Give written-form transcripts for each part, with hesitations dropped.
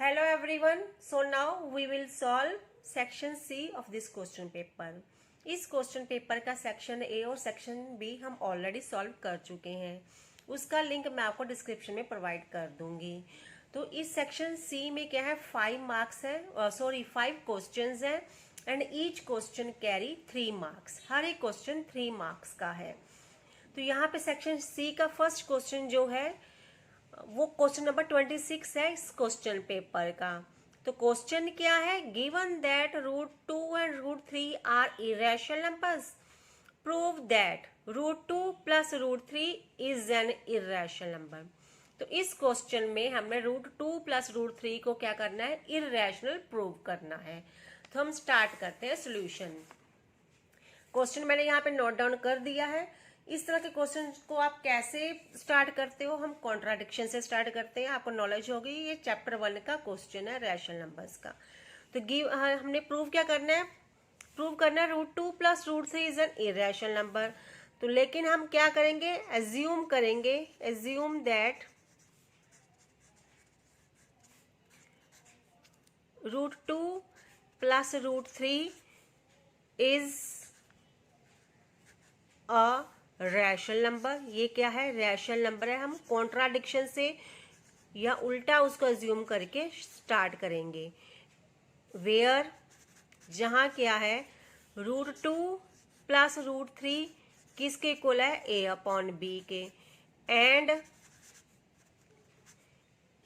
Hello everyone. So now we will solve section C of this question paper. इस question paper का section A और section B हम already solve कर चुके हैं। उसका लिंक मैं आपको डिस्क्रिप्शन में प्रोवाइड कर दूंगी। तो इस सेक्शन सी में क्या है, 5 मार्क्स है, 5 क्वेश्चंस हैं and each question carry 3 marks. हर एक क्वेश्चन 3 मार्क्स का है। तो यहाँ पे सेक्शन सी का फर्स्ट क्वेश्चन जो है वो क्वेश्चन नंबर 26 है इस क्वेश्चन पेपर का। तो क्वेश्चन क्या है, given that √2 and √3 are irrational numbers, prove that √2 plus √3 is an irrational number. तो इस क्वेश्चन में हमने √2 प्लस √3 को क्या करना है, इरेशनल प्रूव करना है। तो हम स्टार्ट करते हैं सोल्यूशन। क्वेश्चन मैंने यहाँ पे नोट डाउन कर दिया है। इस तरह के क्वेश्चन को आप कैसे स्टार्ट करते हो, हम कॉन्ट्राडिक्शन से स्टार्ट करते हैं। आपको नॉलेज होगी, ये चैप्टर 1 का क्वेश्चन है रैशनल नंबर्स का। तो हमने प्रूव क्या करना है, प्रूव करना है √2 plus √3 is an irrational number. तो लेकिन हम क्या करेंगे, एज्यूम करेंगे, assume that √2 plus √3 is a rational number. ये क्या है, रैशनल नंबर है। हम कॉन्ट्राडिक्शन से या उल्टा उसको एज्यूम करके स्टार्ट करेंगे। वेयर, जहां क्या है, √2 प्लस √3 किसके इक्वल है, a अपॉन b के, एंड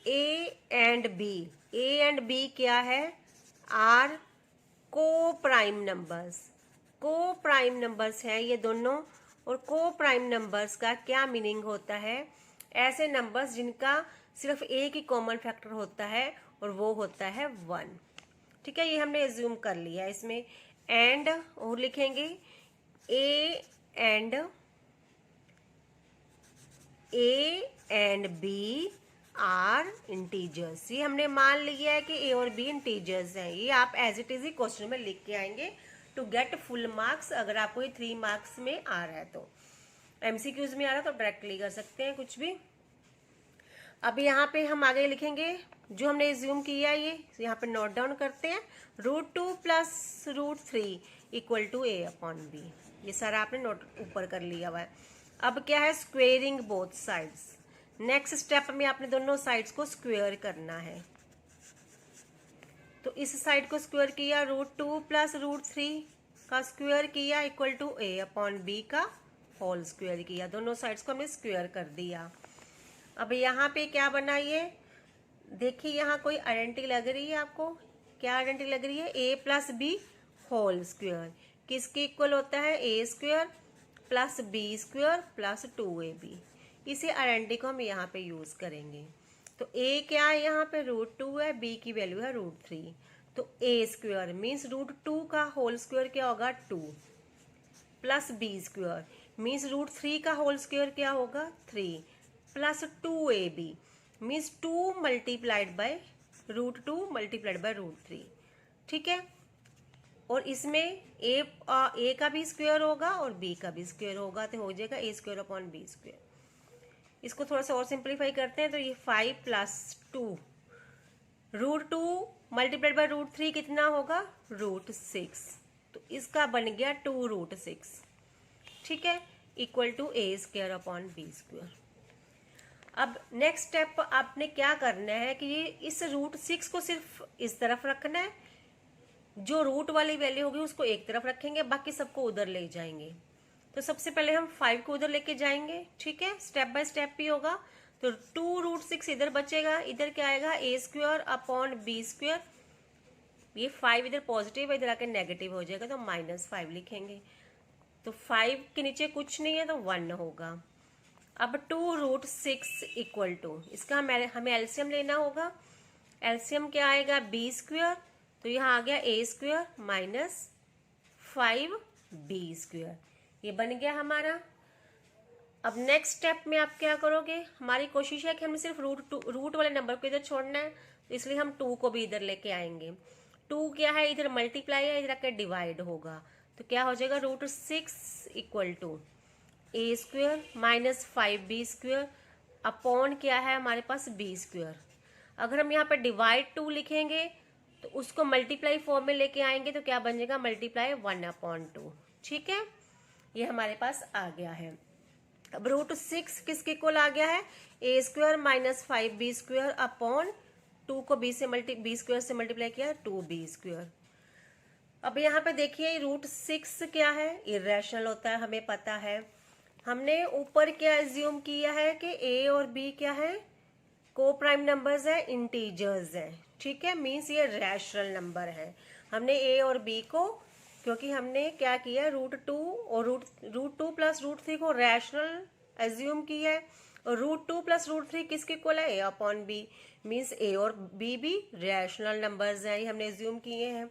a एंड b क्या है, आर को प्राइम नंबर्स। को प्राइम नंबर्स हैं ये दोनों। और को प्राइम नंबर्स का क्या मीनिंग होता है, ऐसे नंबर्स जिनका सिर्फ एक ही कॉमन फैक्टर होता है और वो होता है 1। ठीक है, ये हमने एज्यूम कर लिया। इसमें एंड और लिखेंगे, A and B are integers. ये हमने मान लिया है कि ए और बी इंटीजर्स हैं। ये आप एज इट इज ही क्वेश्चन में लिख के आएंगे टू गेट फुल मार्क्स। अगर आपको ये 3 मार्क्स में आ रहा है तो, एमसीक्यूज में आ रहा है तो डायरेक्टली कर सकते हैं कुछ भी। अब यहाँ पे हम आगे लिखेंगे जो हमने एज्यूम किया, ये यहाँ पे नोट डाउन करते हैं। √2 plus √3 equal to a upon b। ये सारा आपने नोट ऊपर कर लिया हुआ है। अब क्या है, squaring both sides. Next step में आपने दोनों साइड्स को स्क्वेयर करना है। तो इस साइड को स्क्वेयर किया, √2 प्लस √3 का स्क्वेयर किया equal to a upon b का होल स्क्वेयर किया। दोनों साइड्स को हमने स्क्वेयर कर दिया। अब यहाँ पे क्या बना, ये देखिए, यहाँ कोई आइडेंटिटी लग रही है आपको। क्या आइडेंटिटी लग रही है, a plus B whole square किसके इक्वल होता है, a square plus b square plus 2ab। इसी आइडेंटिटी को हम यहाँ पे यूज करेंगे। तो a क्या है, यहाँ पे √2 है, b की वैल्यू है √3। तो a स्क्वेयर मीन्स √2 का होल स्क्वेयर क्या होगा, 2, प्लस b स्क्वेयर मीन्स √3 का होल स्क्वेयर क्या होगा, 3, plus 2ab means 2 multiplied by √2 multiplied by √3। ठीक है, और इसमें a का भी स्क्वेयर होगा और b का भी स्क्वेयर होगा, तो हो जाएगा a square upon b square. इसको थोड़ा सा और सिंप्लीफाई करते हैं तो ये 5 प्लस 2 √2 मल्टीप्लाइड बाय √3 कितना होगा, √6। तो इसका बन गया 2√6। ठीक है, equal to a square upon b square. अब नेक्स्ट स्टेप आपने क्या करना है कि ये इस √6 को सिर्फ इस तरफ रखना है। जो रूट वाली वैल्यू होगी उसको एक तरफ रखेंगे, बाकी सबको उधर ले जाएंगे। तो सबसे पहले हम 5 को उधर लेके जाएंगे। ठीक है, स्टेप बाय स्टेप भी होगा। तो 2√6 इधर बचेगा, इधर क्या आएगा, a square upon b square. ये 5 इधर पॉजिटिव है, इधर आके नेगेटिव हो जाएगा तो -5 लिखेंगे। तो 5 के नीचे कुछ नहीं है तो 1 होगा। अब 2√6 इक्वल टू, इसका हमें एलसीएम लेना होगा। एलसीएम क्या आएगा, b स्क्वेयर, तो यहाँ आ गया a square minus 5b square. ये बन गया हमारा। अब नेक्स्ट स्टेप में आप क्या करोगे, हमारी कोशिश है कि हमें सिर्फ रूट वाले नंबर को इधर छोड़ना है, तो इसलिए हम 2 को भी इधर लेके आएंगे। 2 क्या है, इधर मल्टीप्लाई है, इधर आके डिवाइड होगा। तो क्या हो जाएगा, √6 equal to a square minus 5b square अपॉन क्या है हमारे पास b स्क्वेयर। अगर हम यहाँ पे डिवाइड 2 लिखेंगे तो उसको मल्टीप्लाई फॉर्म में लेके आएंगे तो क्या बन जाएगा, मल्टीप्लाई 1/2। ठीक है, ये हमारे पास आ गया है। अब √6 किसके इक्वल आ गया है, a² - 5b² अपॉन 2 को b स्क्वायर से मल्टीप्लाई किया 2b²। अब यहाँ पे देखिए √6 क्या है, इरेशनल होता है, हमें पता है। हमने ऊपर क्या एज्यूम किया है कि a और b क्या है, को प्राइम नंबर्स है, इंटीजर्स है। ठीक है, मीन्स ये रैशनल नंबर है। हमने a और b को, क्योंकि हमने क्या किया, √2 और √2 + √3 को रैशनल एज्यूम किया है, और √2 + √3 किसके इक्वल है, a/b, मीन्स a और b भी रैशनल नंबर्स हैं, ये हमने एज्यूम किए हैं।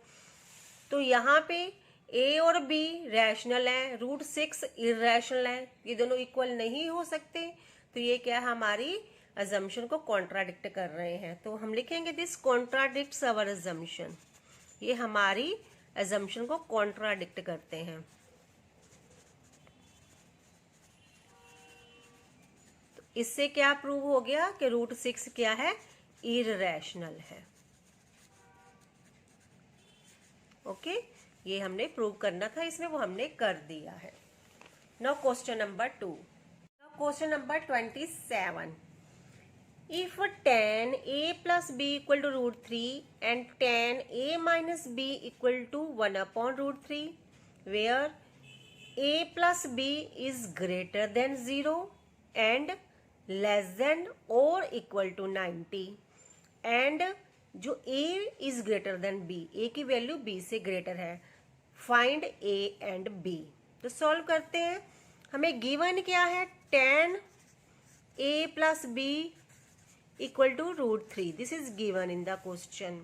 तो यहाँ पे a और b रैशनल है, √6 इरेशनल है, ये दोनों इक्वल नहीं हो सकते, तो ये क्या हमारी अजम्पशन को कॉन्ट्राडिक्ट कर रहे हैं। तो हम लिखेंगे दिस कॉन्ट्राडिक्ट्स अवर अजम्पशन, ये हमारी अजम्पशन को कॉन्ट्राडिक्ट करते हैं। तो इससे क्या प्रूव हो गया कि √6 क्या है, इररेशनल है। ओके, ये हमने प्रूव करना था इसमें, वो हमने कर दिया है। Now question number 2। Question number 27। If tan a plus b equal to √3 and tan a minus b equal to 1/√3, where a plus b is greater than 0 and less than or equal to 90, and जो a is greater than b, a की value b से greater है, find a and b। तो solve करते हैं। हमें given क्या है, tan a plus b equal to √3, this is given in the question.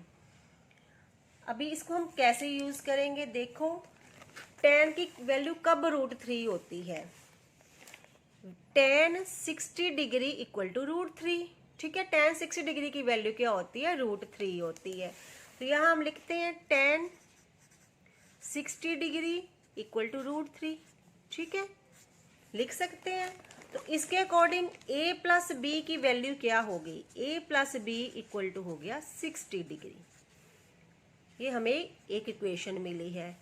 अभी इसको हम कैसे यूज करेंगे, देखो tan की वैल्यू कब √3 होती है, tan 60 डिग्री इक्वल टू √3। ठीक है, tan 60 डिग्री की वैल्यू क्या होती है, √3 होती है। तो यहाँ हम लिखते हैं tan 60 डिग्री इक्वल टू √3। ठीक है, लिख सकते हैं। तो इसके अकॉर्डिंग a प्लस b की वैल्यू क्या हो गई, a plus b equal to हो गया 60 डिग्री। ये हमें एक इक्वेशन मिली है।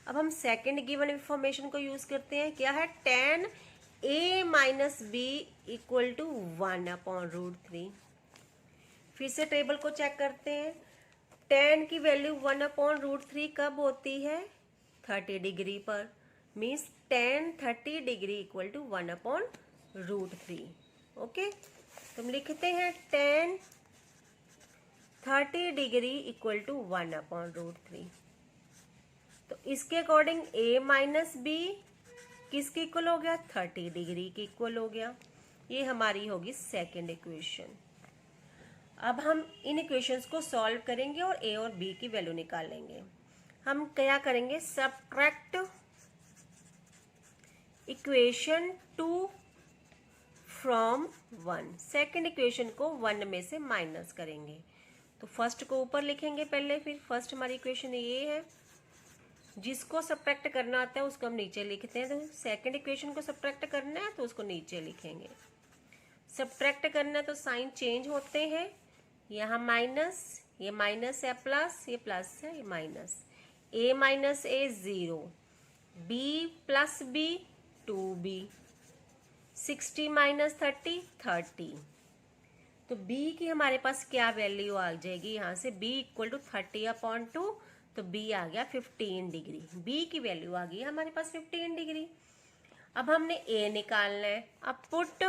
अब हम सेकंड गिवन इंफॉर्मेशन को यूज करते हैं, क्या है, tan a minus b equal to 1/√3। फिर से टेबल को चेक करते हैं। tan की वैल्यू 1/√3 कब होती है, 30 डिग्री पर, means tan 30 degree equal to 1/√3। Okay, तो हम लिखते हैं tan 30 डिग्री इक्वल टू 1/√3। तो इसके अकॉर्डिंग a माइनस b किसके इक्वल हो गया, 30 डिग्री के इक्वल हो गया। ये हमारी होगी सेकेंड इक्वेशन। अब हम इन इक्वेशंस को सॉल्व करेंगे और a और b की वैल्यू निकालेंगे। हम क्या करेंगे, subtract equation 2 from 1, second equation को 1 में से माइनस करेंगे। तो फर्स्ट को ऊपर लिखेंगे पहले, फिर फर्स्ट हमारी इक्वेशन ये है, जिसको सब्ट्रैक्ट करना आता है उसको हम नीचे लिखते हैं। तो सेकेंड इक्वेशन को सब्ट्रैक्ट करना है तो उसको नीचे लिखेंगे। सब्ट्रैक्ट करना है तो साइन चेंज होते हैं, यहाँ माइनस, ये माइनस है, प्लस, ये प्लस है, ये minus. a minus a 0, b plus b 2b, 60 minus 30 30। तो b की हमारे पास क्या वैल्यू आ जाएगी, यहाँ से b इक्वल टू 30/2, तो b आ गया 15 डिग्री। b की वैल्यू आ गई हमारे पास 15 डिग्री। अब हमने a निकालना है। अब put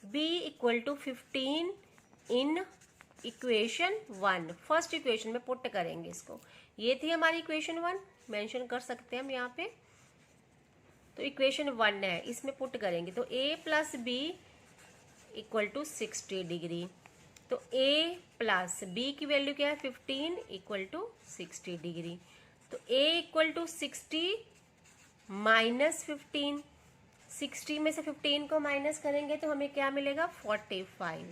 b equal to 15 in equation 1, first equation में पुट करेंगे इसको। ये थी हमारी इक्वेशन 1, मेंशन कर सकते हैं हम यहाँ पे। तो इक्वेशन 1 है, इसमें पुट करेंगे तो a plus b equal to 60 degree. तो a प्लस b की वैल्यू क्या है, 15 इक्वल टू 60 डिग्री। तो a इक्वल टू 60 माइनस 15, 60 में से 15 को माइनस करेंगे तो हमें क्या मिलेगा, 45।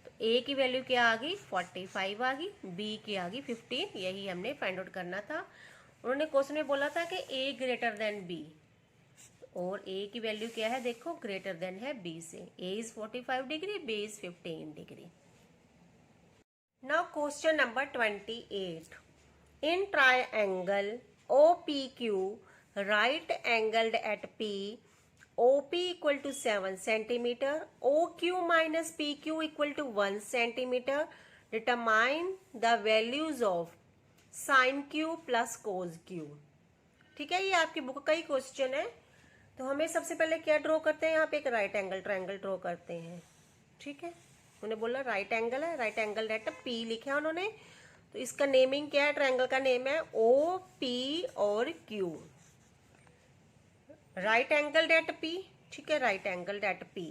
तो a की वैल्यू क्या आ गई, 45 आ गई, b की आ गई 15। यही हमने फाइंड आउट करना था। उन्होंने क्वेश्चन में बोला था कि a ग्रेटर देन b, और a की वैल्यू क्या है, देखो ग्रेटर देन है b से। a is 45 degree, b is 15 degree. Now question number 28. In triangle OPQ, right angled at P, OP equal to 7 centimeter, OQ minus PQ equal to 1 centimeter. Determine the values of sin Q plus cos Q. ठीक है, ये आपकी book का ही question है। तो हमें सबसे पहले क्या ड्रॉ करते हैं, यहाँ पे एक राइट एंगल ट्रायंगल ड्रॉ करते हैं। ठीक है, उन्होंने बोला राइट एंगल है, राइट एंगल एट पी लिखा है उन्होंने। तो इसका नेमिंग क्या है, ट्रायंगल का नेम है ओ पी और Q. Right angle at P, ठीक है, right angle at P.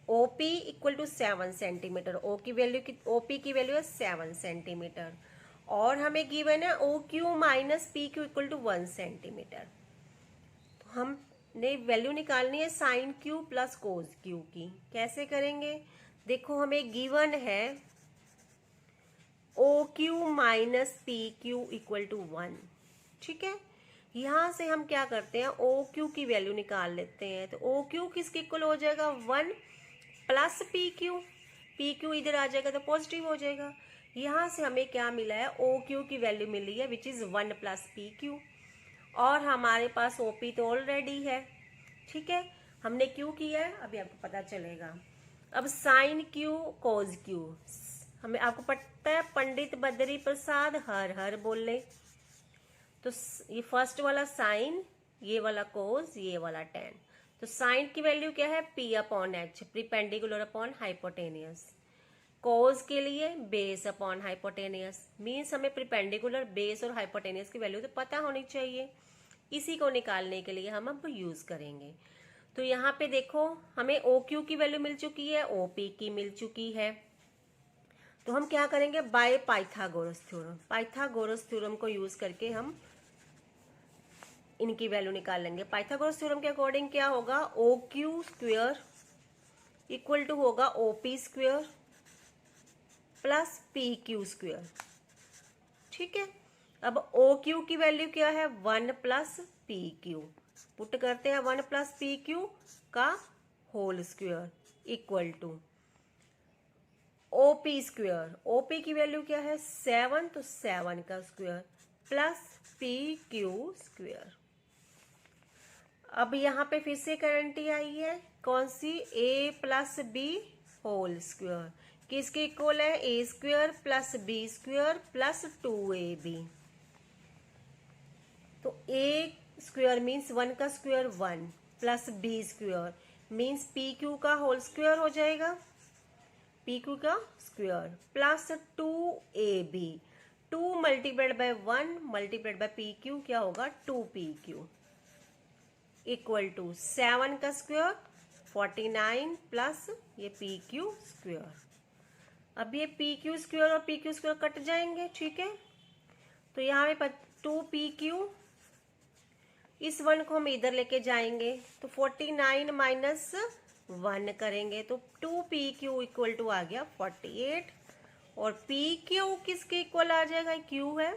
O P equal to 7 centimetre, O की वैल्यू ओ पी की वैल्यू है 7 सेंटीमीटर, और हमें गिवन है O Q minus P Q equal to 1 centimetre. तो हमने वैल्यू निकालनी है sine Q plus cos Q की। कैसे करेंगे, देखो हमें गिवन है O Q minus P Q equal to 1। ठीक है, यहां से हम क्या करते हैं, ओ क्यू की वैल्यू निकाल लेते हैं। तो ओ क्यू किसके इक्वल हो जाएगा, 1 plus P Q. P Q इधर आ जाएगा तो पॉजिटिव हो जाएगा। यहां से हमें क्या मिला है, ओ क्यू की वैल्यू मिली है which is 1 plus P Q, और हमारे पास ओ पी तो ऑलरेडी है। ठीक है, हमने क्यू किया है, अभी आपको पता चलेगा। अब साइन क्यू कोज क्यू, हमें आपको पता है पंडित बद्री प्रसाद हर हर बोले। तो ये फर्स्ट वाला साइन, ये वाला कोज, ये वाला टेन। तो साइन की वैल्यू क्या है, P upon H, perpendicular upon hypotenuse. Cos के लिए बेस अपॉन हाइपोटेनियस, मीन्स हमें प्रीपेंडिकुलर, बेस और हाइपोटेनियस की वैल्यू तो पता होनी चाहिए। इसी को निकालने के लिए हम अब यूज करेंगे। तो यहाँ पे देखो हमें ओ क्यू की वैल्यू मिल चुकी है, ओ पी की मिल चुकी है। तो हम क्या करेंगे, by Pythagoras theorem, Pythagoras theorem को यूज करके हम इनकी वैल्यू निकाल लेंगे। पाइथागोरस थ्योरम के अकॉर्डिंग क्या होगा, O Q square equal to होगा O P square plus P Q square. ठीक है, अब ओ क्यू की वैल्यू क्या है, 1 प्लस पी क्यू, पुट करते हैं 1 प्लस पी क्यू का whole square equal to OP square. OP की वैल्यू क्या है 7, तो 7 का square plus P Q square. अब यहाँ पे फिर से गारंटी आई है, कौन सी, A plus B whole square, किसके इक्वल है, A square plus B square plus 2ab। तो ए स्क्वेयर मीन्स 1 का square 1 plus B square means P Q का होल स्क्वेयर हो जाएगा, पी क्यू का square plus 2ab। 2 multiplied by 1 multiplied by P Q क्या होगा, 2pq equal to 7 का square 49 plus ये पी क्यू स्क्वेयर। अब ये पी क्यू स्क्वेयर और पी क्यू स्क्वेयर कट जाएंगे। ठीक है, तो यहाँ पे 2pq, इस 1 को हम इधर लेके जाएंगे तो 49 माइनस 1 करेंगे तो 2pq इक्वल टू आ गया 48, और pq किसके इक्वल आ जाएगा, q है,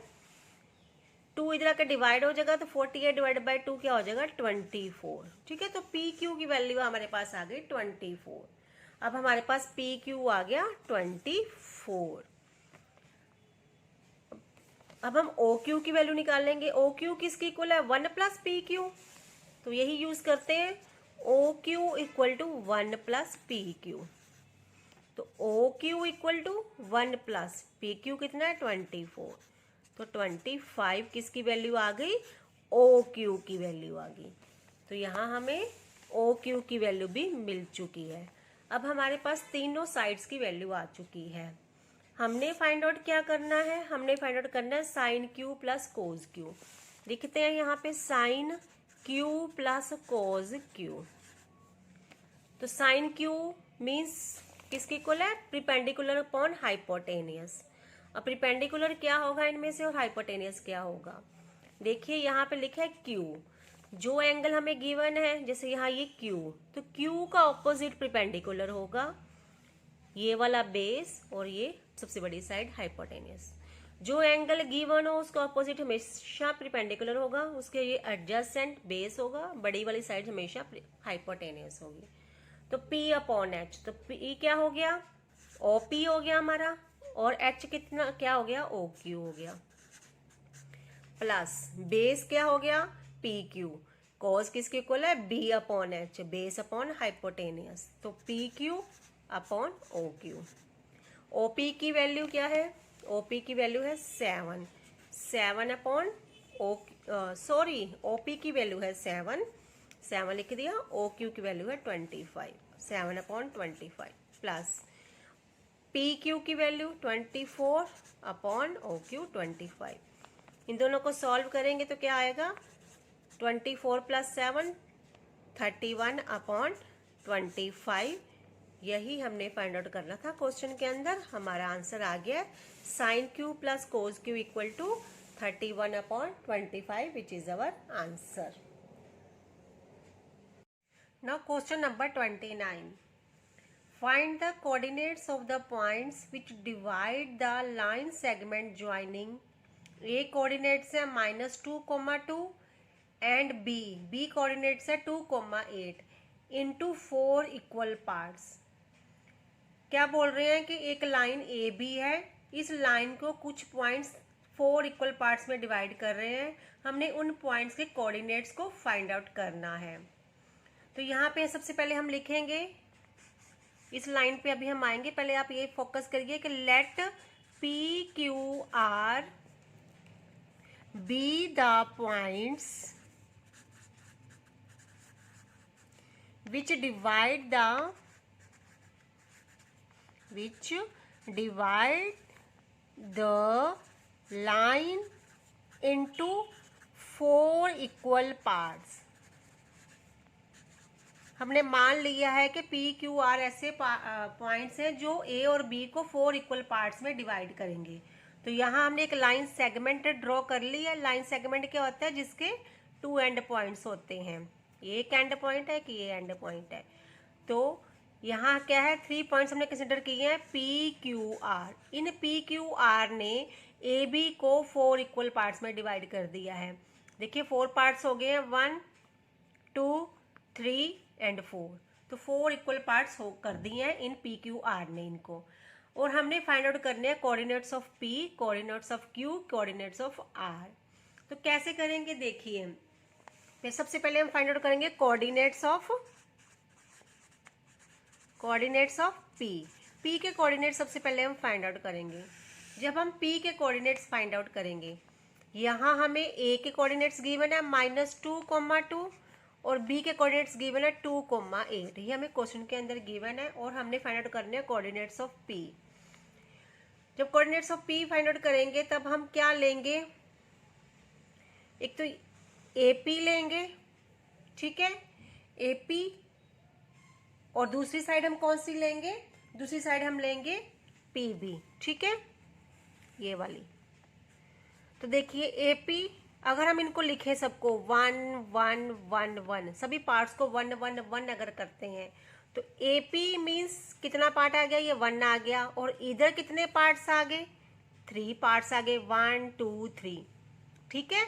2 इधर आकर डिवाइड हो जाएगा तो 48 डिवाइड बाय 2 क्या हो जाएगा, 24। ठीक है, तो pq की वैल्यू हमारे पास आ गई 24। अब हमारे पास pq आ गया 24। अब हम OQ की वैल्यू निकालेंगे। OQ किसकी इक्वल है, 1 प्लस PQ, तो यही यूज करते हैं, OQ equal to 1 plus PQ। तो OQ equal to 1 plus PQ कितना है, 24। तो 25 किसकी वैल्यू आ गई, OQ की वैल्यू आ गई। तो यहाँ हमें OQ की वैल्यू भी मिल चुकी है। अब हमारे पास तीनों साइड्स की वैल्यू आ चुकी है। हमने फाइंड आउट क्या करना है, हमने फाइंड आउट करना है साइन क्यू प्लस कोज क्यू। लिखते हैं यहाँ पे साइन क्यू प्लस कोज क्यू। तो साइन क्यू मीन्स किसके इक्वल है, प्रीपेंडिकुलर अपॉन हाइपोटेनियस। अब प्रीपेंडिकुलर क्या होगा इनमें से और हाइपोटेनियस क्या होगा, देखिए यहाँ पे लिखा है क्यू, जो एंगल हमें गिवन है, जैसे यहाँ ये क्यू, तो क्यू का ऑपोजिट प्रीपेंडिकुलर होगा, ये वाला बेस और ये सबसे बड़ी साइड हाइपोटेनियस। जो एंगल गिवन हो उसका ऑपोजिट हमेशा प्रीपेंडिकुलर होगा, उसके ये एडजेसेंट बेस होगा, बड़ी वाली साइड हमेशा हाइपोटेनियस होगी। तो P अपॉन एच, तो P क्या हो गया, OP हो गया हमारा, और एच कितना क्या हो गया, ओ क्यू हो गया, प्लस बेस क्या हो गया, पी क्यू, कॉज किसके इक्वल है, B upon H, base upon hypotenuse, तो P Q upon O Q. OP की वैल्यू क्या है, ओपी की वैल्यू है 7, 7 अपॉन ओ, सॉरी ओपी की वैल्यू है 7, 7 लिख दिया, ओ क्यू की वैल्यू है 25, 7 अपॉन 25 प्लस पी क्यू की वैल्यू 24 अपॉन ओ क्यू 25। इन दोनों को सॉल्व करेंगे तो क्या आएगा, 24 प्लस 7 31 अपॉन 25। यही हमने फाइंड आउट करना था क्वेश्चन के अंदर। हमारा आंसर आ गया sine Q plus cos Q equal to 31 upon 25 which is our answer. Now question number 29, find the coordinates of the points which divide the line segment joining a coordinates है -2,2 and b coordinates है 2,8 into 4 equal parts। क्या बोल रहे हैं कि एक line A B है, इस लाइन को कुछ पॉइंट्स 4 इक्वल पार्ट्स में डिवाइड कर रहे हैं, हमने उन पॉइंट्स के कोऑर्डिनेट्स को फाइंड आउट करना है। तो यहाँ पे सबसे पहले हम लिखेंगे, इस लाइन पे अभी हम आएंगे, पहले आप ये फोकस करिए कि let P Q R be the points which divide the line into 4 equal parts. हमने मान लिया है कि पी क्यू आर ऐसे पॉइंट्स हैं जो ए और बी को 4 इक्वल पार्ट्स में डिवाइड करेंगे। तो यहाँ हमने एक लाइन सेगमेंट ड्रॉ कर ली है। लाइन सेगमेंट क्या होता है, जिसके 2 एंड पॉइंट्स होते हैं, ये एक एंड पॉइंट है कि ये एंड पॉइंट है। तो यहाँ क्या है, 3 पॉइंट्स हमने कंसिडर किए हैं P Q are. In P Q are ने ए बी को 4 इक्वल पार्ट्स में डिवाइड कर दिया है। देखिए 4 पार्ट्स हो गए हैं, 1 2 3 एंड 4, तो 4 इक्वल पार्ट्स हो कर दिए हैं इन पी क्यू आर ने इनको। और हमने फाइंड आउट करने हैं coordinates of P, coordinates of Q, coordinates of R. तो कैसे करेंगे देखिए, फिर सबसे पहले हम फाइंड आउट करेंगे कोऑर्डिनेट्स ऑफ पी। पी के कोऑर्डिनेट सबसे पहले हम फाइंड आउट करेंगे। जब हम पी के कोऑर्डिनेट्स फाइंड आउट करेंगे, यहाँ हमें ए के कोऑर्डिनेट्स गिवन है -2,2 और बी के कोऑर्डिनेट्स गिवन है 2,8। ये हमें क्वेश्चन के अंदर गिवन है और हमने फाइंड आउट करने हैं कोऑर्डिनेट्स ऑफ पी। जब coordinates of P find out करेंगे तब हम क्या लेंगे, एक तो एपी लेंगे, ठीक है, एपी, और दूसरी साइड हम कौन सी लेंगे, दूसरी साइड हम लेंगे पीबी, ठीक है, ये वाली। तो देखिए एपी, अगर हम इनको लिखे सबको 1 1 1 1, सभी पार्ट्स को 1 1 1 अगर करते हैं तो एपी मीन्स कितना पार्ट आ गया, ये 1 आ गया, और इधर कितने पार्ट्स आ गए, 3 पार्ट्स आ गए, 1 2 3, ठीक है।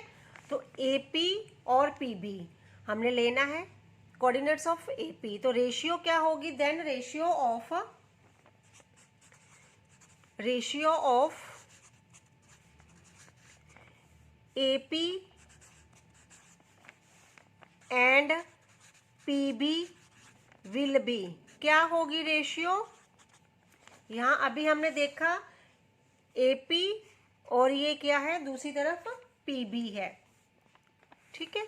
तो एपी और पीबी हमने लेना है कोऑर्डिनेट्स ऑफ एपी। तो रेशियो क्या होगी then, ratio of AP and PB will be, क्या होगी रेशियो, यहाँ अभी हमने देखा AP और ये क्या है, दूसरी तरफ PB है, ठीक है।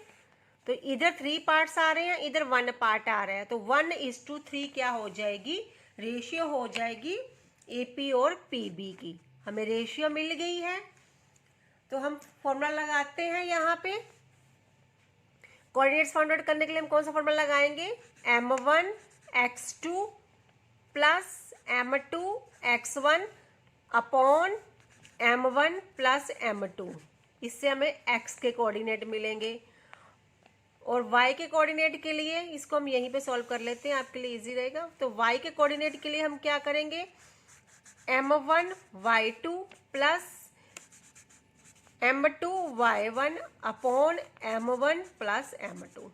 तो इधर 3 पार्ट्स आ रहे हैं, इधर 1 पार्ट आ रहा है, तो 1:3 क्या हो जाएगी, रेशियो हो जाएगी AP और PB की। हमें रेशियो मिल गई है, तो हम फॉर्मूला लगाते हैं यहाँ पे। कोऑर्डिनेट्स फाइंड आउट करने के लिए हम कौन सा फॉर्मूला लगाएंगे, m1 x2 plus m2 x1 upon m1 plus m2। इससे हमें x के कोऑर्डिनेट मिलेंगे, और y के कोऑर्डिनेट के लिए इसको हम यहीं पे सॉल्व कर लेते हैं, आपके लिए इजी रहेगा। तो y के कोऑर्डिनेट के लिए हम क्या करेंगे, m1 y2 plus m2 y1 upon m1 plus m2।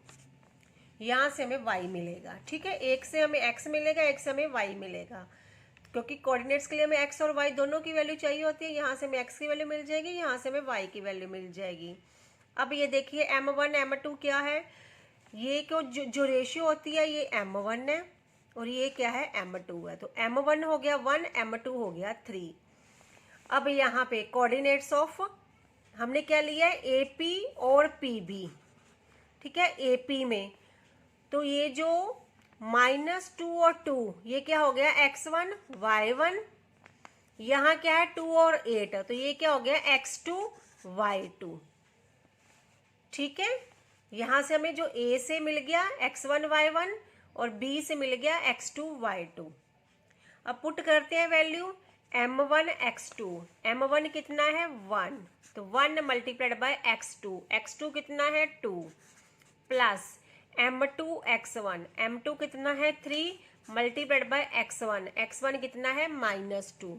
यहाँ से हमें y मिलेगा, ठीक है, एक से हमें x मिलेगा, एक से हमें y मिलेगा। क्योंकि कोऑर्डिनेट्स के लिए हमें एक्स और वाई दोनों की वैल्यू चाहिए होती है। यहाँ से हमें एक्स की वैल्यू मिल जाएगी, यहाँ से हमें वाई की वैल्यू मिल जाएगी। अब ये देखिए m1 m2 क्या है, ये जो रेशियो होती है ये m1 है और ये क्या है m2 है। तो m1 हो गया 1, m2 हो गया 3। अब यहाँ पे कोऑर्डिनेट्स ऑफ हमने क्या लिया है, AP और PB, ठीक है। AP में तो ये जो -2 और 2 ये क्या हो गया x1 y1, यहाँ क्या है 2 और 8 तो ये क्या हो गया x2 y2, ठीक है। यहाँ से हमें जो A से मिल गया x1 y1 और B से मिल गया x2 y2। अब पुट करते हैं वैल्यू, m1 x2, m1 कितना है 1 तो 1 मल्टीप्लाइड बाय x2, x2 कितना है 2 प्लस m2 x1, m2 कितना है 3 मल्टीप्लाइड बाय x1, x1 कितना है -2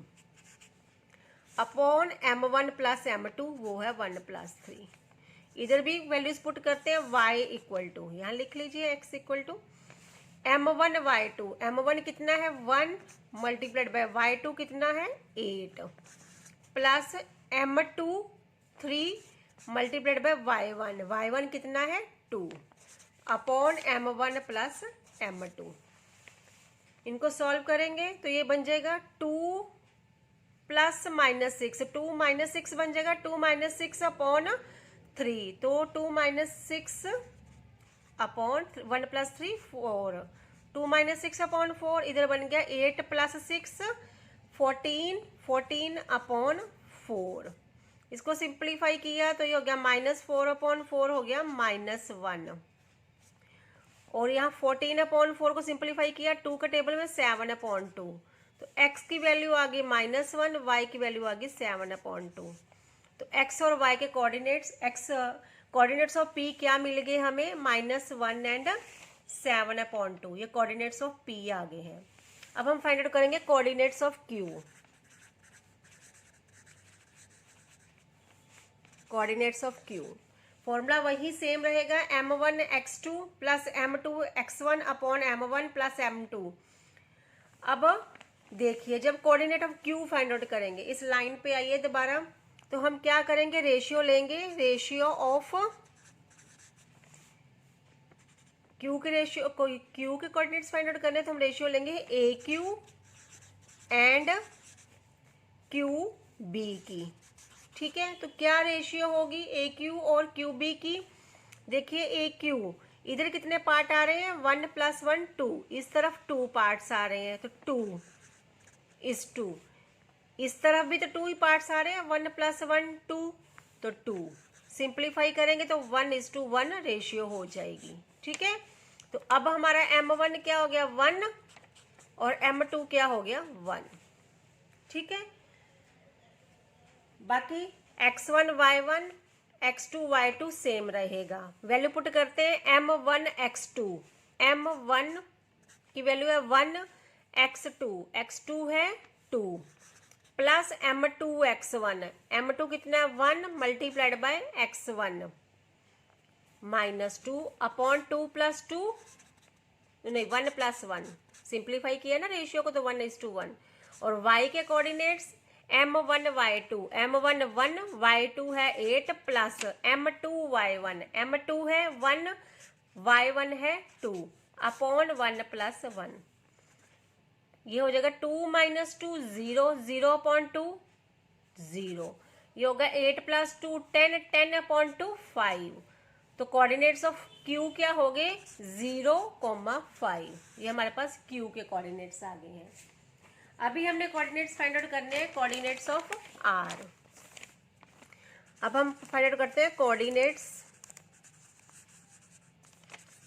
अपॉन m1 प्लस m2 वो है 1 प्लस 3। इधर भी वैल्यूज पुट करते हैं, y इक्वल टू यहाँ लिख लीजिए x equal to m1 y2, m1 कितना है 1 मल्टीप्लाइड बाय y2 कितना है 8 plus m2 3 multiplied by y1, y1 कितना है 2 अपॉन m1 प्लस m2। इनको सॉल्व करेंगे तो ये बन जाएगा 2 प्लस -6, 2 -6 बन जाएगा 2 -6 अपॉन 3, तो 2 -6 अपॉन 1 प्लस 3 4, 2 -6 अपॉन 4 इधर बन गया 8 प्लस 6 14, 14 अपॉन 4। इसको सिंप्लीफाई किया तो ये हो गया -4 अपॉन 4 हो गया -1 और यहाँ 14 अपॉन 4 को सिंप्लीफाई किया 2 का टेबल में 7 अपॉन 2 तो x की वैल्यू आ गई -1, y की वैल्यू आ गई 7 अपॉन 2। तो x और y के coordinates, x coordinates of p क्या मिल गए हमें -1 एंड 7 अपॉन 2, ये कोऑर्डिनेट्स ऑफ p आ गए हैं। अब हम फाइंड आउट करेंगे coordinates of q। Coordinates of q formula वही सेम रहेगा, m1 x2 plus m2 x1 upon m1 plus m2। अब देखिए जब coordinate of q find out करेंगे, इस लाइन पे आइए दोबारा, तो हम क्या करेंगे रेशियो लेंगे, रेशियो ऑफ q के रेशियो को q के कोऑर्डिनेट्स फाइंड आउट करने तो हम रेशियो लेंगे AQ एंड QB की, ठीक है। तो क्या रेशियो होगी AQ और QB की, देखिए AQ इधर कितने पार्ट आ रहे हैं 1 + 1 2, इस तरफ 2 पार्ट्स आ रहे हैं तो 2 is 2, इस तरफ भी तो 2 ही पार्ट्स आ रहे हैं 1 + 1 2 तो 2, सिंप्लीफाई करेंगे तो 1:1 रेशियो हो जाएगी, ठीक है। तो अब हमारा m1 क्या हो गया 1 और m2 क्या हो गया 1, ठीक है। बाकी x1 y1 x2 y2 same रहेगा। वैल्यू पुट करते हैं m1 x2, m1 की वैल्यू है 1, x2 है 2 प्लस m2 x1, m2 कितना है 1 मल्टीप्लाइड बाय x1 -2 अपॉन 2 + 2 नहीं 1 + 1, सिंप्लीफाई किया ना रेशियो को तो 1:1। और y के coordinates m1 y2, m1 1 y2 है 8 प्लस m2 y1, m2 है 1 y1 है 2 अपॉन 1 + 1, ये हो जाएगा 2 - 2 0, 0 अपॉन 2 0, ये होगा 8 + 2 10, 10 अपॉन 2 5। तो कोऑर्डिनेट्स ऑफ q क्या हो गए 0, 5, ये हमारे पास q के कोऑर्डिनेट्स आ गए हैं। अभी हमने कोऑर्डिनेट्स फाइंड आउट करने हैं कोऑर्डिनेट्स ऑफ r। अब हम फाइंड आउट करते हैं कोऑर्डिनेट्स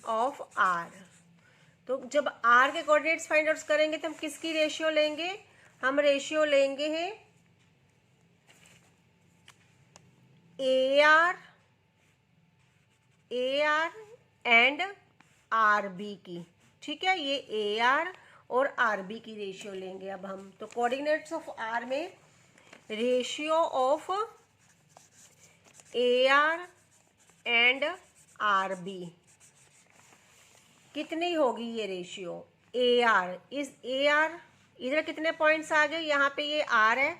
ऑफ r। तो जब r के कोऑर्डिनेट्स फाइंड आउट करेंगे तो हम किसकी रेशियो लेंगे, हम रेशियो लेंगे है AR एंड RB की, ठीक है। ये AR और RB की रेशियो लेंगे अब हम। तो कोऑर्डिनेट्स ऑफ R में ratio of AR and RB कितनी होगी, ये रेशियो AR इधर कितने पॉइंट्स आ गए, यहाँ पे ये आर है,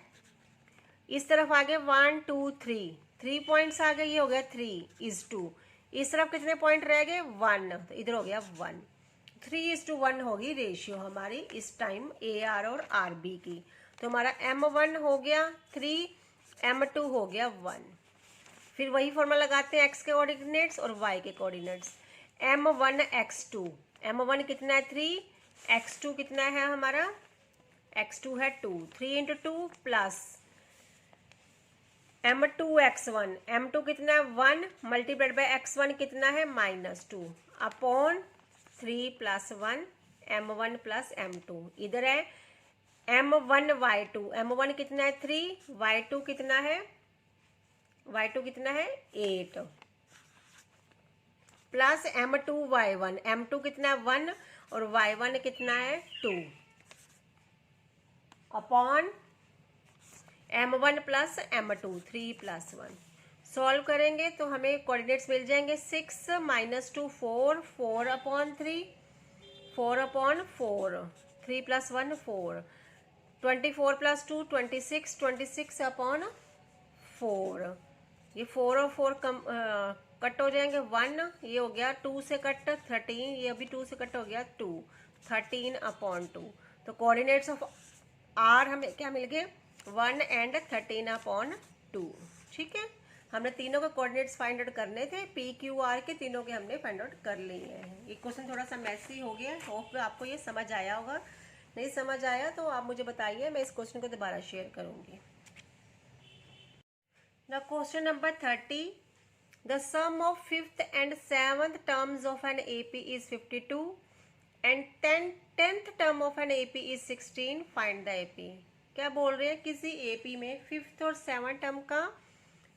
इस तरफ आ गए 1 2 3, 3 पॉइंट्स आ गए, ये हो गया 3:2। इस तरफ कितने पॉइंट रह गए 1, तो इधर हो गया 1। 3:1 होगी रेशियो हमारी इस टाइम ए आर और आर बी की। तो हमारा M1 हो गया 3, M2 हो गया 1। फिर वही फॉर्मूला लगाते हैं x के कोऑर्डिनेट्स और y के कोऑर्डिनेट्स। M1 x2, M1 कितना है 3, x2 कितना है हमारा, x2 है 2, 3 × 2 प्लस M2 x1, M2 कितना है 1 मल्टीप्लाइड बाय x1 कितना है -2 अपॉन 3 + 1 M1 + M2। इधर है M1 y2, M1 कितना है 3, y2 कितना है, y2 कितना है 8 प्लस M2 y1, M2 कितना है 1 और y1 कितना है 2 अपॉन M1 + M2, 3 + 1। सॉल्व करेंगे तो हमें कोऑर्डिनेट्स मिल जाएंगे 6 - 2 4, 4/3, 4/4, 3 + 1 4, 24 + 2 26, 26/4। ये 4 और 4 कट हो जाएंगे 1, ये हो गया 2 से कट 13, ये अभी 2 से कट हो गया 2, 13/2। तो कोऑर्डिनेट्स ऑफ आर हमें क्या मिल गए 1 और 13/2। ठीक है, हमने तीनों के कोऑर्डिनेट्स फाइंड आउट करने थे, पी क्यू आर के तीनों के हमने फाइंड आउट कर लिए हैं। ये क्वेश्चन थोड़ा सा मैसी हो गया, होप आपको ये समझ आया होगा। नहीं समझ आया तो आप मुझे बताइए, मैं इस क्वेश्चन को दोबारा शेयर करूंगी। The question number 30, the sum of 5th and 7th terms of an AP is 52 and 10th term of an AP is 16, find the AP। क्या बोल रहे हैं, किसी AP में 5th और 7th टर्म का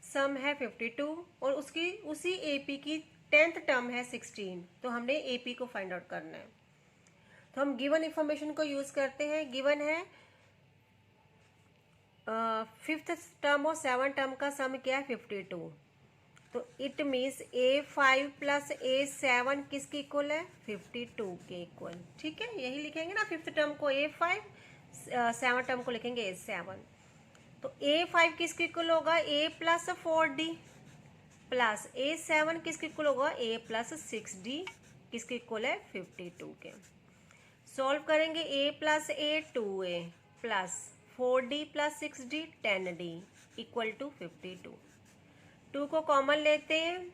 सम है 52 और उसकी उसी AP की 10th टर्म है 16, तो हमने AP को फाइंड आउट करना है। तो हम गिवन इंफॉर्मेशन को यूज करते हैं। गिवन है 5th टर्म और 7th टर्म का सम क्या है 52, तो इट मीन्स A5 + A7 किसके इक्वल है 52 के इक्वल। ठीक है, यही लिखेंगे ना, 5th टर्म को A5, 7th टर्म को लिखेंगे A7। तो A5 किसके इक्वल होगा A + 4D प्लस A7 किसके इक्वल होगा A + 6D किसके इक्वल है 52 के। सॉल्व करेंगे A + A 2A plus 4D + 6D 10D = 52। 2 को कॉमन लेते हैं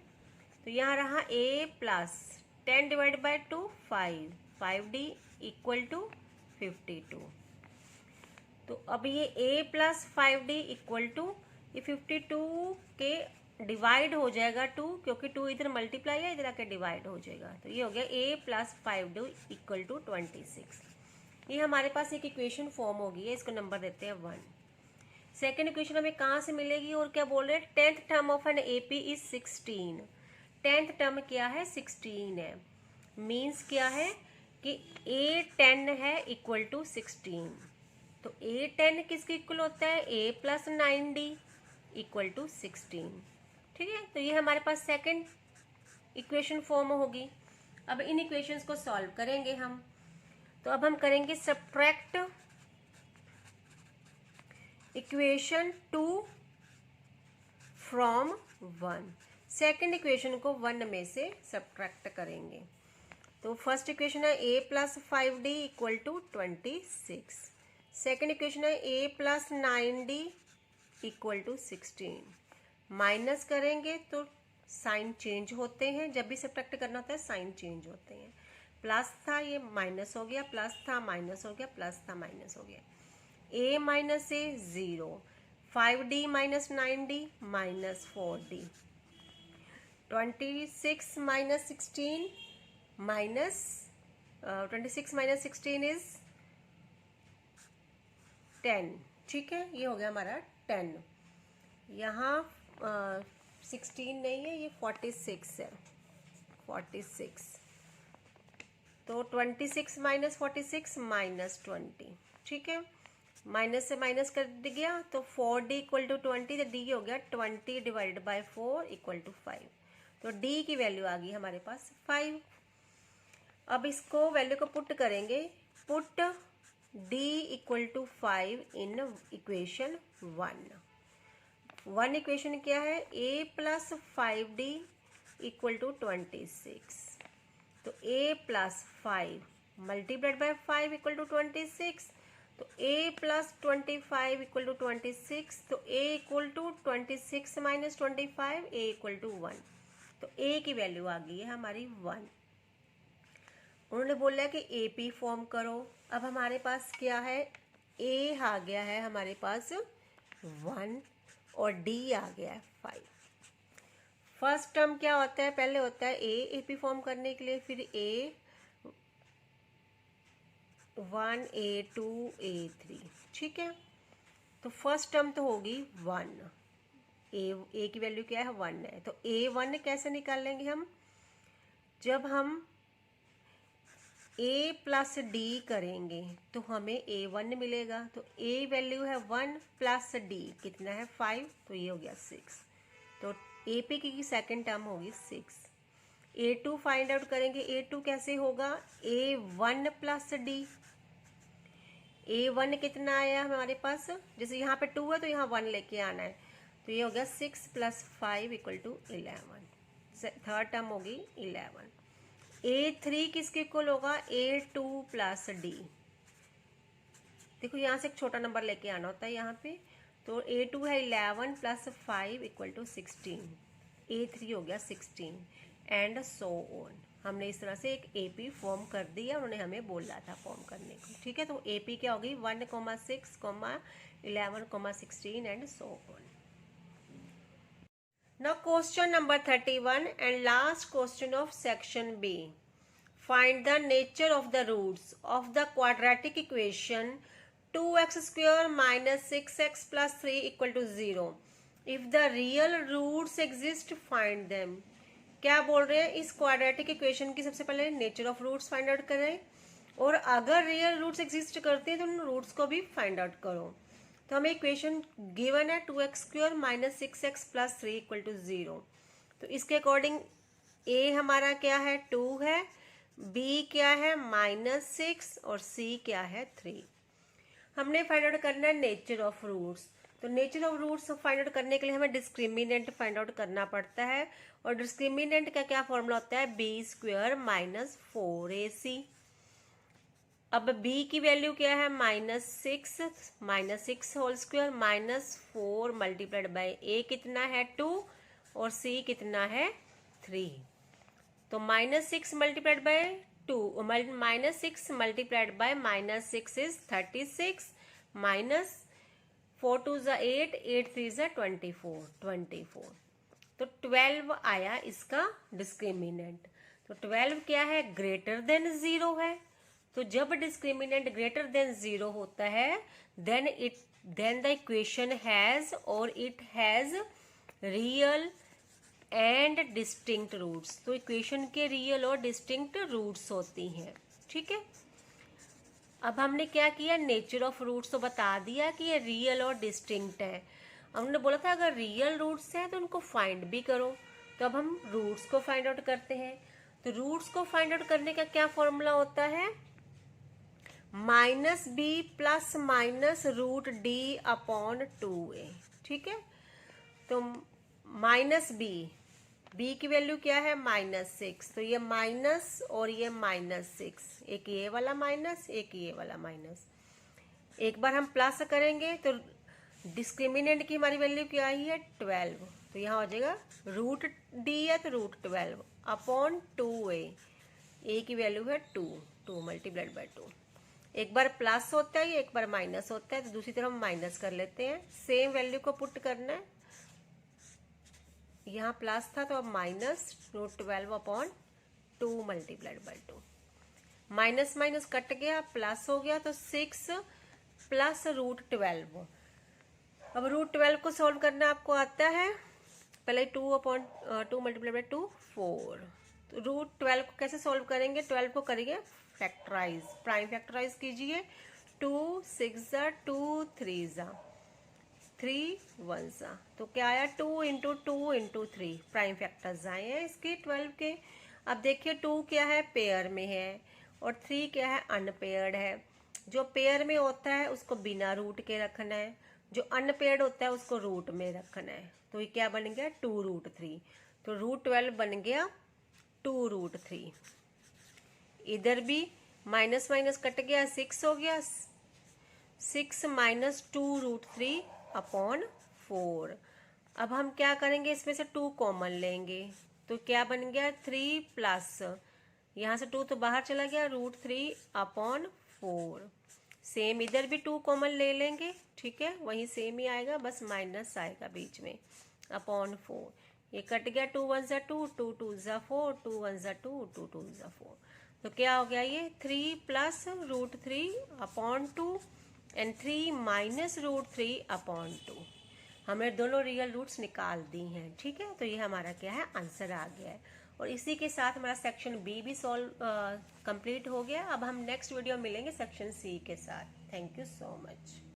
तो यहाँ रहा A + 10 / 2 5, 5D = 52। तो अब ये A + 5D = ये 52 के डिवाइड हो जाएगा 2, क्योंकि 2 इधर मल्टीप्लाई है, इधर आके डिवाइड हो जाएगा। तो ये हो गया A + 5D = 26। ये हमारे पास एक इक्वेशन फॉर्म हो गई है, इसको नंबर देते हैं 1। सेकेंड इक्वेशन हमें कहाँ से मिलेगी और क्या बोल रहे हैं, 10th term of an AP is 16। 10th term क्या है 16 है, मीन्स क्या है कि A10 है = 16। तो A10 किसके इक्वल होता है A + 9D = 16। ठीक है, तो ये हमारे पास सेकंड इक्वेशन फॉर्म होगी। अब इन इक्वेशंस को सॉल्व करेंगे हम। तो अब हम करेंगे subtract equation 2 from 1। Second equation को 1 में से सब्ट्रैक्ट करेंगे। तो फर्स्ट इक्वेशन है A + 5D = 26। सेकेंड इक्वेशन है A + 9D = 16। माइनस करेंगे तो साइन चेंज होते हैं, जब भी सब्ट्रैक्ट करना होता है साइन चेंज होते हैं। प्लस था ये माइनस हो गया, प्लस था माइनस हो गया, प्लस था माइनस हो गया। A - A 0, 5D - 9D -4D, 26 - 16 is 10। ठीक है, ये हो गया हमारा 10। यहाँ 16 नहीं है, ये 46 है, 46। तो 26 - 46 -20। ठीक है, माइनस से माइनस कर दिया तो 4D = 20, तो D हो गया 20 / 4 = 5। तो D की वैल्यू आ गई हमारे पास 5। अब इसको वैल्यू को पुट करेंगे, put d equal to 5 in equation 1 equation क्या है, a plus 5d equal to 26। तो a plus 5 multiplied by 5 equal to 26। तो a प्लस 25 इक्वल टू 26। तो a equal to 26 minus 25, a equal to 1। तो a की value आ गई है हमारी 1। उन्होंने बोला कि AP फॉर्म करो। अब हमारे पास क्या है, A आ गया है हमारे पास 1 और D आ गया है 5। फर्स्ट टर्म क्या होता है, पहले होता है A AP फॉर्म करने के लिए, फिर A1 A2 A3, ठीक है। तो फर्स्ट टर्म तो होगी 1, A की वैल्यू क्या है 1 है। तो A1 कैसे निकालेंगे हम, जब हम a प्लस डी करेंगे तो हमें A1 मिलेगा। तो A वैल्यू है 1 प्लस D कितना है 5, तो ये हो गया 6। तो AP की सेकंड टर्म होगी 6। A2 फाइंड आउट करेंगे, A2 कैसे होगा, A1 प्लस D। A1 कितना आया हमारे पास, जैसे यहाँ पे 2 है तो यहाँ 1 लेके आना है। तो ये हो गया 6 plus 5 equal to 11। Third term होगी 11। A3 किसके इक्वल होगा, A2 प्लस D। देखो यहाँ से एक छोटा नंबर लेके आना होता है यहाँ पे। तो A2 है 11 प्लस 5 इक्वल टू 16। A3 हो गया 16 एंड सो ऑन। हमने इस तरह से एक AP फॉर्म कर दिया, उन्होंने हमें बोला था फॉर्म करने को, ठीक है। तो AP क्या होगी 1, 6, 11, 16 and so on. Now question number 31 and last question of section B. Find the nature of the roots of the quadratic equation 2x square minus 6x plus 3 equal to 0. If the real roots exist, find them. क्या बोल रहे हैं, इस quadratic equation की सबसे पहले nature of roots find out करें, और अगर रियल रूट्स एग्जिस्ट करते हैं तो उन रूट्स को भी फाइंड आउट करो। तो हमें इक्वेशन गिवन है 2x square minus 6x plus 3 equal to 0। तो इसके अकॉर्डिंग A हमारा क्या है 2 है, B क्या है -6 और C क्या है 3। हमने फाइंड आउट करना है नेचर ऑफ रूट्स। तो nature of roots find out करने के लिए हमें डिस्क्रिमिनेंट फाइंड आउट करना पड़ता है, और डिस्क्रिमिनेंट का क्या फॉर्मूला होता है, B स्क्वायर माइनस 4AC। अब b की वैल्यू क्या है -6 whole square minus 4 multiplied by a कितना है 2 और c कितना है 3। तो -6 multiplied by 2 -6 multiplied by -6 is 36 minus 4 2 ज़ा 8 8 3 ज़ा 24। तो 12 आया इसका डिस्क्रिमिनेंट। तो 12 क्या है, ग्रेटर देन 0 है। तो जब डिस्क्रिमिनेंट ग्रेटर देन 0 होता है देन द इक्वेशन हैज और it has real and distinct roots. तो इक्वेशन के रियल और डिस्टिंक्ट रूट्स होती हैं, ठीक है। अब हमने क्या किया, नेचर ऑफ रूट्स तो बता दिया कि ये रियल और डिस्टिंक्ट है। हमने बोला था अगर रियल रूट्स हैं तो उनको फाइंड भी करो। तो अब हम रूट्स को फाइंड आउट करते हैं। तो रूट्स को फाइंड आउट करने का क्या फॉर्मूला होता है, -b plus minus √d upon 2a, ठीक है। तो b की वैल्यू क्या है -6। तो ये माइनस और ये -6, एक ये वाला माइनस एक ये वाला माइनस। एक बार हम प्लस करेंगे तो डिस्क्रिमिनेंट की हमारी वैल्यू क्या आई है 12। तो यहाँ हो जाएगा √d है तो √12 अपॉन 2a। a की वैल्यू है 2 मल्टीप्लाइड बाय 2। एक बार प्लस होता है एक बार माइनस होता है, तो दूसरी तरफ हम माइनस कर लेते हैं। सेम वैल्यू को पुट करना है, यहाँ प्लस था तो अब minus √12 upon 2 multiplied by 2। Minus minus cut गया, प्लस हो गया, तो 6 प्लस √12। अब √12 को सॉल्व करना आपको आता है, पहले 2 मल्टीप्लाइड बाय 2 4। तो √12 को कैसे सॉल्व करेंगे, 12 को करेंगे फैक्टराइज, प्राइम फैक्टराइज कीजिए। 2 6 ज़ा 2 3 ज़ा 3 1 ज़ा, तो क्या आया 2 × 2 × 3 प्राइम फैक्टर्स आए हैं इसके 12 के। अब देखिए 2 क्या है पेयर में है और 3 क्या है अनपेयर्ड है। जो पेयर में होता है उसको बिना रूट के रखना है, जो अनपेयर्ड होता है उसको रूट में रखना है। तो ये क्या बन गया 2√3। तो √12 बन गया 2√3। इधर भी माइनस माइनस कट गया, 6 हो गया, 6 माइनस 2√3/4। अब हम क्या करेंगे, इसमें से 2 कॉमन लेंगे, तो क्या बन गया 3 प्लस, यहाँ से 2 तो बाहर चला गया, √3/4। सेम इधर भी 2 कॉमन ले लेंगे, ठीक है, वही सेम ही आएगा, बस माइनस आएगा बीच में, /4। ये कट गया, 2 1 ज़ा 2, 2 2 ज़ा 4, 2 1 ज़ा 2, 2 2 ज़ा 4। तो क्या हो गया ये 3 प्लस √3/2 एंड 3 माइनस √3/2। हमने दोनों रियल रूट्स निकाल दी हैं, ठीक है। तो ये हमारा क्या है, आंसर आ गया है। और इसी के साथ हमारा सेक्शन बी भी सॉल्व कंप्लीट हो गया। अब हम नेक्स्ट वीडियो में मिलेंगे सेक्शन सी के साथ। Thank you so much.